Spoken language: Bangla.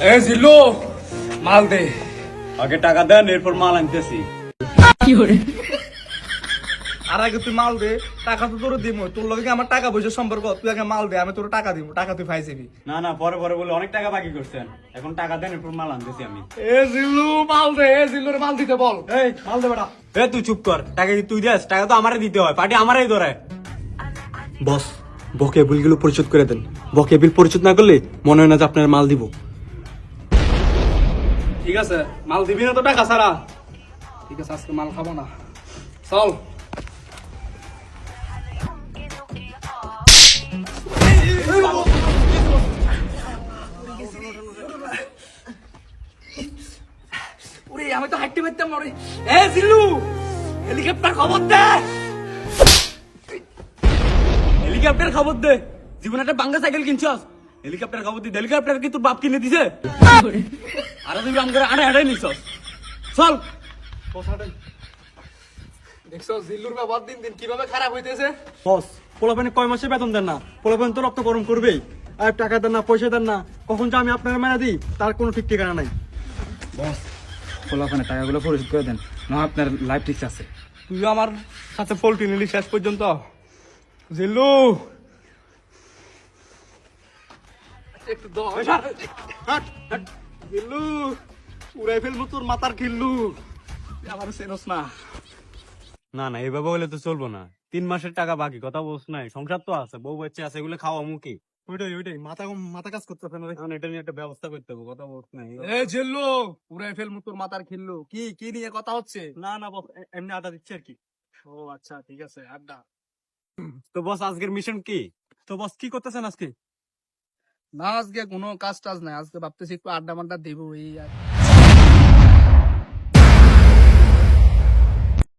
এ জিল্লু মাল দে। আগে টাকা দেন, এরপর মাল আনতেছি। আর আগে তুই মাল দে, টাকা তো তোর দিব। তোর লগে আমার টাকা পয়সার সম্পর্ক, তুই আগে মাল দে, আমি তোর টাকা দিব, টাকা তুই পাইছিবি। না না, পরে পরে বলে অনেক টাকা বাকি করছেন, এখন টাকা দেন, এরপর মাল আনতেছি আমি। এ জিল্লু মাল দে, এ জিল্লুর মাল দিতে বল। এই মাল দে বেটা। এ তুই চুপ কর, টাকা কি তুই দেস? টাকা তো আমারে দিতে হয়, পার্টি আমারই ধরে। বস, বকেয়া বিলগুলো পরিশোধ করে দেন। বকেয়া বিল পরিশোধ না করলে মনে হয় না যে আপনার মাল দিব। ঠিক আছে, মাল দিবি না তো টাকা ছাড়া? ঠিক আছে, আজকে মাল খাবো না, চল। ওরে আমি তো হাঁটতে পারতাম না রে। এ জিল্লু, হেলিকপ্টার খবর দে। হেলিকপ্টার খবর দে? জীবনে একটা বাঙ্গা সাইকেল কিনছস, হেলিকপ্টার খবর দি? হেলিকপ্টার কি তোর বাপ কিনে দিছে? আরে তুই রাম করে আড়ে আড়ে নিছস। চল দেখছো জিল্লুর ব্যাপার দিন দিন কিভাবে খারাপ হইতেছে। বস, পোলাপানে কয় মাসে বেতন দেন না? পোলাপান তো রক্ত গরম করবেই। আর টাকা দেন না, পয়সা দেন না, কখন যে আমি আপনার মেরা দিই তার কোনো ঠিক ঠিকানা নাই। বস, খোলাখানে টাকাগুলো পরিশোধ করে দেন, না আপনার লাইফ রিস্ক আছে। তুই আমার সাথে ফল্টি নিলি শেষ পর্যন্ত। জিল্লু একটু জিল্লু, উড়াই ফেলবো তোর মাথার খিল্লু। আমার চেনস না। না না, এইভাবে হলে তো চলবো না। 3 মাসের টাকা বাকি, কথা বলছ নাই? সংসার তো আছে, বউ বাচ্চা আছে, এগুলো খাওয়া মুখে। ওইটাই মাথা মাথা কাজ করতে না। এখন এটা নিয়ে একটা ব্যবস্থা করতে হবে, কথা বলছ নাই? এ জিল্লু, উড়াই ফেলবো তোর মাথার খিল্লু। কি কি নিয়ে কথা হচ্ছে? না না বস, এমনি আদা দিচ্ছে আর কি। ও আচ্ছা, ঠিক আছে, আড্ডা। তো বস, আজকের মিশন কি? তো বস কি করতেছেন আজকে? না আজকে কোনো কাজ টাজ নাই, আজকে ভাবতেছি একটু আড্ডা মাড্ডা দেবো এই আর